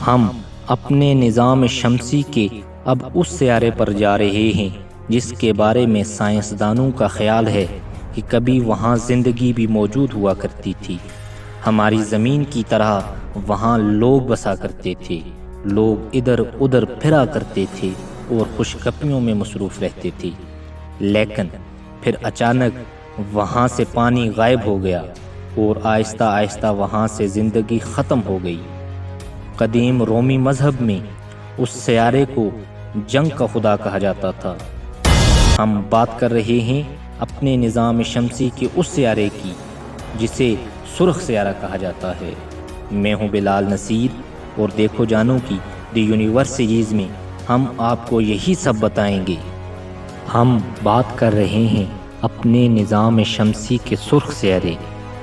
ہم اپنے نظام شمسی کے اب اس سیارے پر جا رہے ہیں جس کے بارے میں سائنسدانوں کا خیال ہے کہ کبھی وہاں زندگی بھی موجود ہوا کرتی تھی۔ ہماری زمین کی طرح وہاں لوگ بسا کرتے تھے، لوگ ادھر ادھر پھرا کرتے تھے اور خوش گپیوں میں مصروف رہتے تھے۔ لیکن پھر اچانک وہاں سے پانی غائب ہو گیا اور آہستہ آہستہ وہاں سے زندگی ختم ہو گئی۔ قدیم رومی مذہب میں اس سیارے کو جنگ کا خدا کہا جاتا تھا۔ ہم بات کر رہے ہیں اپنے نظام شمسی کے اس سیارے کی جسے سرخ سیارہ کہا جاتا ہے۔ میں ہوں بلال نصیر اور دیکھو جانو کی دی یونیورس سیریز میں ہم آپ کو یہی سب بتائیں گے۔ ہم بات کر رہے ہیں اپنے نظام شمسی کے سرخ سیارے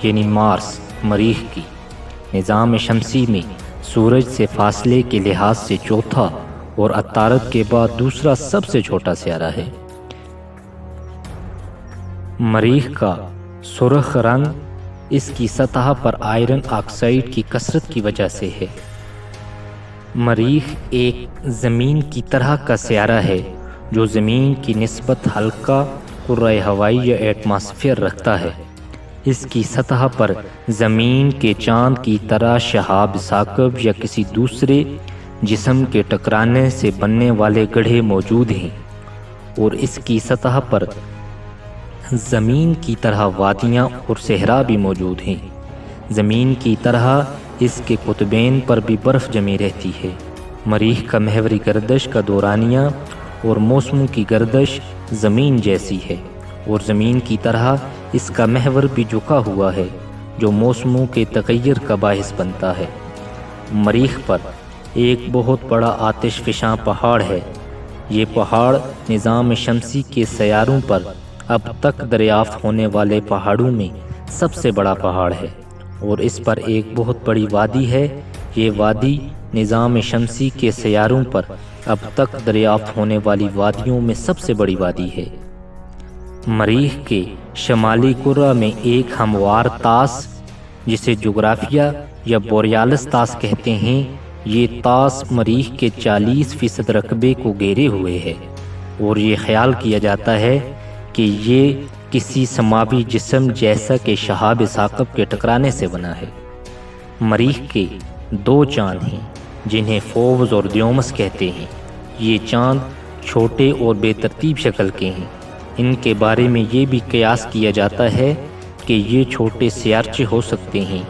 یعنی مارس مریخ کی۔ نظام شمسی میں سورج سے فاصلے کے لحاظ سے چوتھا اور عطارد کے بعد دوسرا سب سے چھوٹا سیارہ ہے۔ مریخ کا سرخ رنگ اس کی سطح پر آئرن آکسائڈ کی کثرت کی وجہ سے ہے۔ مریخ ایک زمین کی طرح کا سیارہ ہے جو زمین کی نسبت ہلکا کرۂ ہوائی یا ایٹماسفیئر رکھتا ہے۔ اس کی سطح پر زمین کے چاند کی طرح شہاب ثاقب یا کسی دوسرے جسم کے ٹکرانے سے بننے والے گڑھے موجود ہیں، اور اس کی سطح پر زمین کی طرح وادیاں اور صحرا بھی موجود ہیں۔ زمین کی طرح اس کے قطبین پر بھی برف جمی رہتی ہے۔ مریخ کا محوری گردش کا دورانیہ اور موسموں کی گردش زمین جیسی ہے، اور زمین کی طرح اس کا محور بھی جھکا ہوا ہے جو موسموں کے تغیر کا باعث بنتا ہے۔ مریخ پر ایک بہت بڑا آتش فشاں پہاڑ ہے۔ یہ پہاڑ نظام شمسی کے سیاروں پر اب تک دریافت ہونے والے پہاڑوں میں سب سے بڑا پہاڑ ہے، اور اس پر ایک بہت بڑی وادی ہے۔ یہ وادی نظام شمسی کے سیاروں پر اب تک دریافت ہونے والی وادیوں میں سب سے بڑی وادی ہے۔ مریخ کے شمالی کرہ میں ایک ہموار طاس جسے جغرافیہ یا بوریالس طاس کہتے ہیں، یہ طاس مریخ کے 40% رقبے کو گھیرے ہوئے ہے، اور یہ خیال کیا جاتا ہے کہ یہ کسی سماوی جسم جیسا کہ شہاب ثاقب کے ٹکرانے سے بنا ہے۔ مریخ کے 2 چاند ہیں جنہیں فوبز اور دیومس کہتے ہیں۔ یہ چاند چھوٹے اور بے ترتیب شکل کے ہیں۔ ان کے بارے میں یہ بھی قیاس کیا جاتا ہے کہ یہ چھوٹے سیارچے ہو سکتے ہیں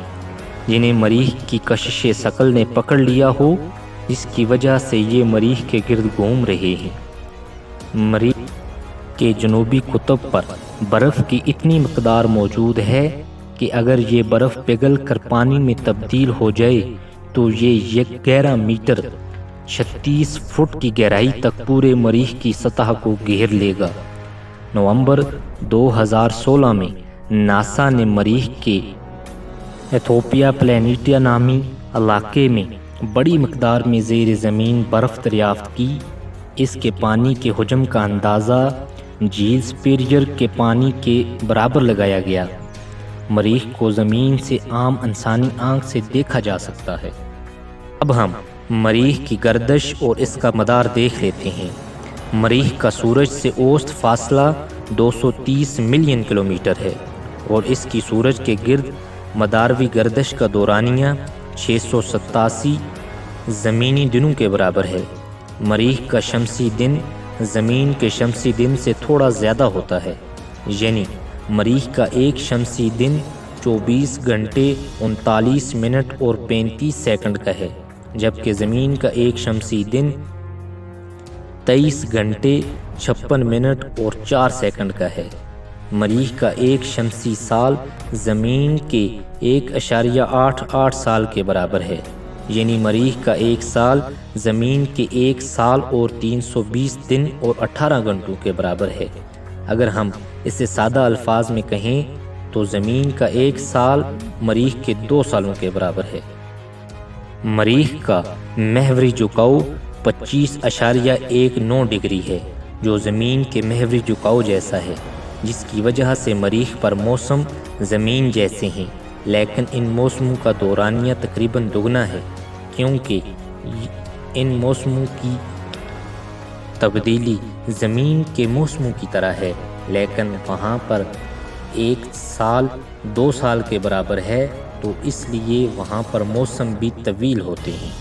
جنہیں مریخ کی کشش ثقل نے پکڑ لیا ہو، جس کی وجہ سے یہ مریخ کے گرد گھوم رہے ہیں۔ مریخ کے جنوبی قطب پر برف کی اتنی مقدار موجود ہے کہ اگر یہ برف پگھل کر پانی میں تبدیل ہو جائے تو یہ 11 میٹر 36 فٹ کی گہرائی تک پورے مریخ کی سطح کو گھیر لے گا۔ نومبر 2016 میں ناسا نے مریخ کے ایتھوپیا پلانیٹیا نامی علاقے میں بڑی مقدار میں زیر زمین برف دریافت کی۔ اس کے پانی کے حجم کا اندازہ جھیل سپیریئر کے پانی کے برابر لگایا گیا۔ مریخ کو زمین سے عام انسانی آنکھ سے دیکھا جا سکتا ہے۔ اب ہم مریخ کی گردش اور اس کا مدار دیکھ لیتے ہیں۔ مریخ کا سورج سے اوسط فاصلہ 230 ملین کلومیٹر ہے، اور اس کی سورج کے گرد مداروی گردش کا دورانیہ 687 زمینی دنوں کے برابر ہے۔ مریخ کا شمسی دن زمین کے شمسی دن سے تھوڑا زیادہ ہوتا ہے، یعنی مریخ کا ایک شمسی دن 24 گھنٹے 39 منٹ اور 35 سیکنڈ کا ہے، جبکہ زمین کا ایک شمسی دن 23 گھنٹے 56 منٹ اور 4 سیکنڈ کا ہے۔ مریخ کا ایک شمسی سال زمین کے 1.88 سال کے برابر ہے، یعنی مریخ کا ایک سال زمین کے 1 سال اور 320 دن اور 18 گھنٹوں کے برابر ہے۔ اگر ہم اسے سادہ الفاظ میں کہیں تو زمین کا ایک سال مریخ کے 2 سالوں کے برابر ہے۔ مریخ کا محوری جھکاؤ 25.19 ڈگری ہے، جو زمین کے محوری جھکاؤ جیسا ہے، جس کی وجہ سے مریخ پر موسم زمین جیسے ہیں، لیکن ان موسموں کا دورانیہ تقریباً دگنا ہے، کیونکہ ان موسموں کی تبدیلی زمین کے موسموں کی طرح ہے، لیکن وہاں پر 1 سال 2 سال کے برابر ہے، تو اس لیے وہاں پر موسم بھی طویل ہوتے ہیں۔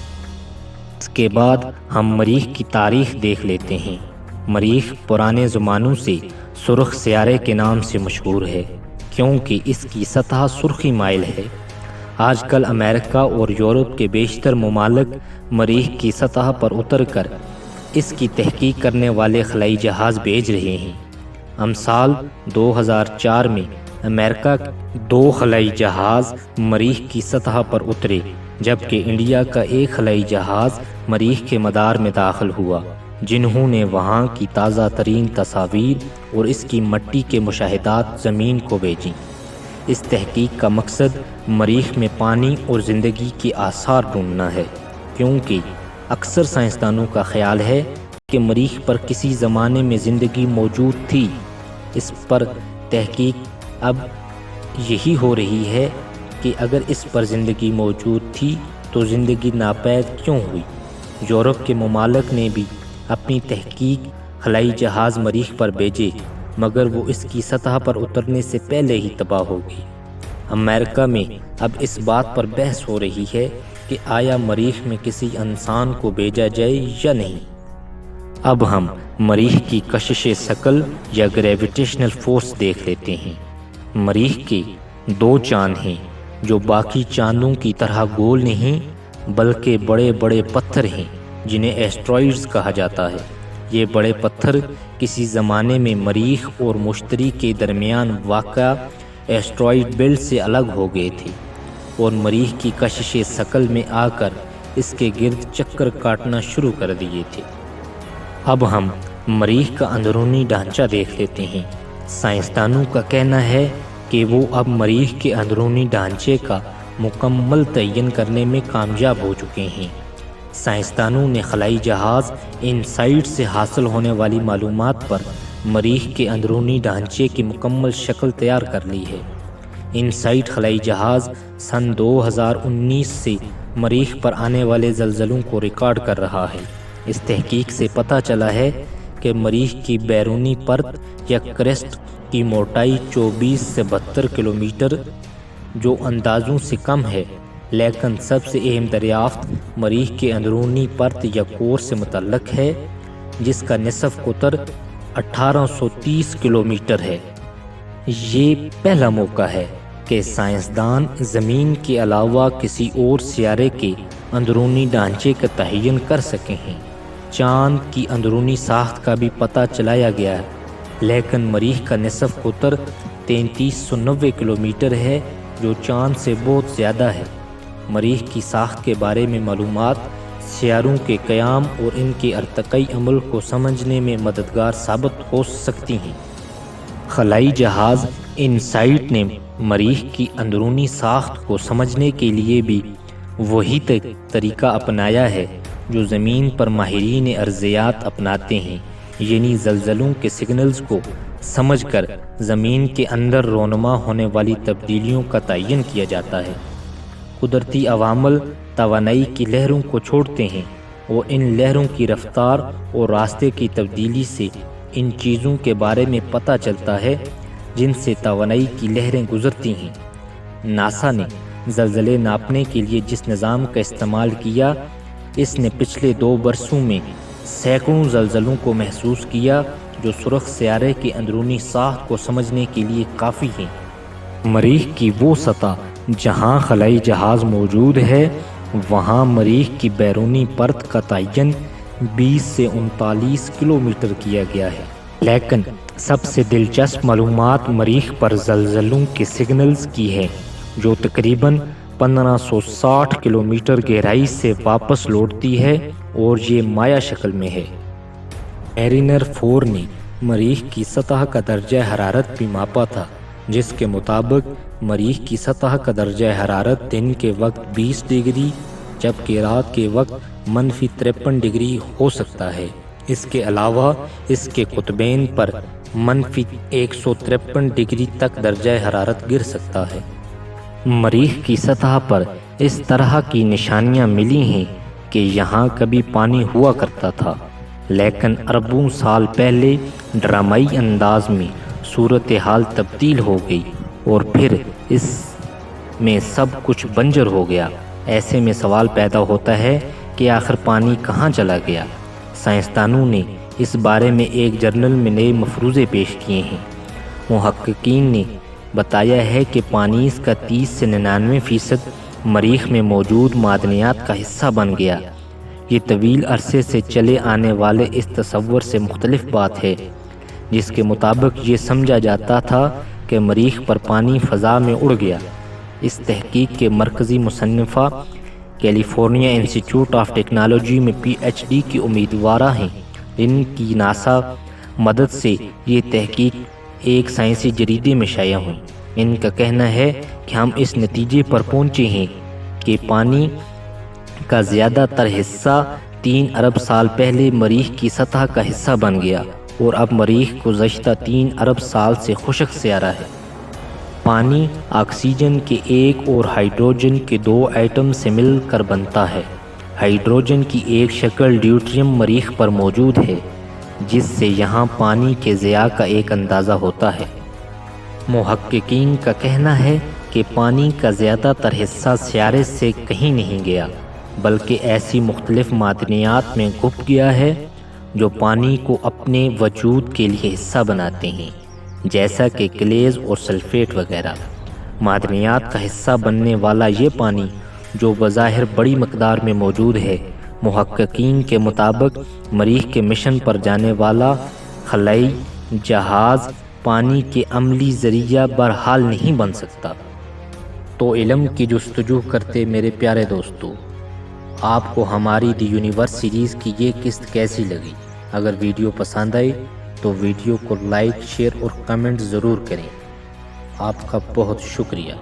اس کے بعد ہم مریخ کی تاریخ دیکھ لیتے ہیں۔ مریخ پرانے زمانوں سے سرخ سیارے کے نام سے مشہور ہے، کیونکہ اس کی سطح سرخی مائل ہے۔ آج کل امریکہ اور یورپ کے بیشتر ممالک مریخ کی سطح پر اتر کر اس کی تحقیق کرنے والے خلائی جہاز بھیج رہے ہیں۔ سال 2004 میں امریکہ 2 خلائی جہاز مریخ کی سطح پر اترے، جبکہ انڈیا کا 1 خلائی جہاز مریخ کے مدار میں داخل ہوا، جنہوں نے وہاں کی تازہ ترین تصاویر اور اس کی مٹی کے مشاہدات زمین کو بھیجیں۔ اس تحقیق کا مقصد مریخ میں پانی اور زندگی کے آثار ڈھونڈنا ہے، کیونکہ اکثر سائنسدانوں کا خیال ہے کہ مریخ پر کسی زمانے میں زندگی موجود تھی۔ اس پر تحقیق اب یہی ہو رہی ہے کہ اگر اس پر زندگی موجود تھی تو زندگی ناپید کیوں ہوئی؟ یورپ کے ممالک نے بھی اپنی تحقیق خلائی جہاز مریخ پر بھیجے، مگر وہ اس کی سطح پر اترنے سے پہلے ہی تباہ ہو گئی۔ امریکہ میں اب اس بات پر بحث ہو رہی ہے کہ آیا مریخ میں کسی انسان کو بھیجا جائے یا نہیں۔ اب ہم مریخ کی کشش ثقل یا گریویٹیشنل فورس دیکھ لیتے ہیں۔ مریخ کے 2 چاند ہیں جو باقی چاندوں کی طرح گول نہیں بلکہ بڑے بڑے پتھر ہیں، جنہیں ایسٹرائڈز کہا جاتا ہے۔ یہ بڑے پتھر کسی زمانے میں مریخ اور مشتری کے درمیان واقع ایسٹرائڈ بیلٹ سے الگ ہو گئے تھے اور مریخ کی کشش ثقل میں آ کر اس کے گرد چکر کاٹنا شروع کر دیے تھے۔ اب ہم مریخ کا اندرونی ڈھانچہ دیکھ لیتے ہیں۔ سائنسدانوں کا کہنا ہے کہ وہ اب مریخ کے اندرونی ڈھانچے کا مکمل تعین کرنے میں کامیاب ہو چکے ہیں۔ سائنسدانوں نے خلائی جہاز انسائٹ سے حاصل ہونے والی معلومات پر مریخ کے اندرونی ڈھانچے کی مکمل شکل تیار کر لی ہے۔ انسائٹ خلائی جہاز سن 2019 سے مریخ پر آنے والے زلزلوں کو ریکارڈ کر رہا ہے۔ اس تحقیق سے پتہ چلا ہے کہ مریخ کی بیرونی پرت یا کریسٹ کی موٹائی 24 سے 72 کلومیٹر، جو اندازوں سے کم ہے، لیکن سب سے اہم دریافت مریخ کے اندرونی پرت یا کور سے متعلق ہے، جس کا نصف قطر 1830 کلومیٹر ہے۔ یہ پہلا موقع ہے کہ سائنسدان زمین کے علاوہ کسی اور سیارے کے اندرونی ڈھانچے کا تعین کر سکے ہیں۔ چاند کی اندرونی ساخت کا بھی پتہ چلایا گیا ہے، لیکن مریخ کا نصف قطر 3390 کلومیٹر ہے، جو چاند سے بہت زیادہ ہے۔ مریخ کی ساخت کے بارے میں معلومات سیاروں کے قیام اور ان کے ارتقائی عمل کو سمجھنے میں مددگار ثابت ہو سکتی ہیں۔ خلائی جہاز انسائٹ نے مریخ کی اندرونی ساخت کو سمجھنے کے لیے بھی وہی طریقہ اپنایا ہے جو زمین پر ماہرین ارضیات اپناتے ہیں، یعنی زلزلوں کے سگنلز کو سمجھ کر زمین کے اندر رونما ہونے والی تبدیلیوں کا تعین کیا جاتا ہے۔ قدرتی عوامل توانائی کی لہروں کو چھوڑتے ہیں اور ان لہروں کی رفتار اور راستے کی تبدیلی سے ان چیزوں کے بارے میں پتہ چلتا ہے جن سے توانائی کی لہریں گزرتی ہیں۔ ناسا نے زلزلے ناپنے کے لیے جس نظام کا استعمال کیا، اس نے پچھلے 2 برسوں میں سینکڑوں زلزلوں کو محسوس کیا، جو سرخ سیارے کی اندرونی ساخت کو سمجھنے کے لیے کافی ہیں۔ مریخ کی وہ سطح جہاں خلائی جہاز موجود ہے، وہاں مریخ کی بیرونی پرت کا تعین 20 سے 39 کلومیٹر کیا گیا ہے، لیکن سب سے دلچسپ معلومات مریخ پر زلزلوں کے سگنلز کی ہے، جو تقریباً 1560 کلومیٹر گہرائی سے واپس لوٹتی ہے اور یہ مائع شکل میں ہے۔ میرینر 4 نے مریخ کی سطح کا درجہ حرارت بھی ماپا تھا، جس کے مطابق مریخ کی سطح کا درجہ حرارت دن کے وقت 20 ڈگری جبکہ رات کے وقت -53 ڈگری ہو سکتا ہے۔ اس کے علاوہ اس کے قطبین پر -153 ڈگری تک درجہ حرارت گر سکتا ہے۔ مریخ کی سطح پر اس طرح کی نشانیاں ملی ہیں کہ یہاں کبھی پانی ہوا کرتا تھا، لیکن اربوں سال پہلے ڈرامائی انداز میں صورتحال تبدیل ہو گئی اور پھر اس میں سب کچھ بنجر ہو گیا۔ ایسے میں سوال پیدا ہوتا ہے کہ آخر پانی کہاں چلا گیا؟ سائنسدانوں نے اس بارے میں ایک جرنل میں نئے مفروضے پیش کیے ہیں۔ محققین نے بتایا ہے کہ پانی کا 30 سے 99% مریخ میں موجود معدنیات کا حصہ بن گیا۔ یہ طویل عرصے سے چلے آنے والے اس تصور سے مختلف بات ہے، جس کے مطابق یہ سمجھا جاتا تھا کہ مریخ پر پانی فضا میں اڑ گیا۔ اس تحقیق کے مرکزی مصنفہ کیلیفورنیا انسٹی ٹیوٹ آف ٹیکنالوجی میں PhD کی امیدوارہ ہیں، جن کی ناسا مدد سے یہ تحقیق ایک سائنسی جریدے میں شائع ہوئی۔ ان کا کہنا ہے کہ ہم اس نتیجے پر پہنچے ہیں کہ پانی کا زیادہ تر حصہ 3 ارب سال پہلے مریخ کی سطح کا حصہ بن گیا اور اب مریخ گزشتہ 3 ارب سال سے خشک سیارہ ہے۔ پانی آکسیجن کے ایک اور ہائیڈروجن کے 2 ایٹم سے مل کر بنتا ہے۔ ہائیڈروجن کی ایک شکل ڈیوٹریم مریخ پر موجود ہے، جس سے یہاں پانی کے ضیاع کا ایک اندازہ ہوتا ہے۔ محققین کا کہنا ہے کہ پانی کا زیادہ تر حصہ سیارے سے کہیں نہیں گیا، بلکہ ایسی مختلف معدنیات میں گھپ گیا ہے جو پانی کو اپنے وجود کے لیے حصہ بناتے ہیں، جیسا کہ کلیز اور سلفیٹ وغیرہ۔ معدنیات کا حصہ بننے والا یہ پانی، جو بظاہر بڑی مقدار میں موجود ہے، محققین کے مطابق مریخ کے مشن پر جانے والا خلائی جہاز پانی کے عملی ذریعہ بہرحال نہیں بن سکتا۔ تو علم کی جستجو کرتے میرے پیارے دوستو، آپ کو ہماری دی یونیورس سیریز کی یہ قسط کیسی لگی؟ اگر ویڈیو پسند آئی تو ویڈیو کو لائک، شیئر اور کمنٹ ضرور کریں۔ آپ کا بہت شکریہ۔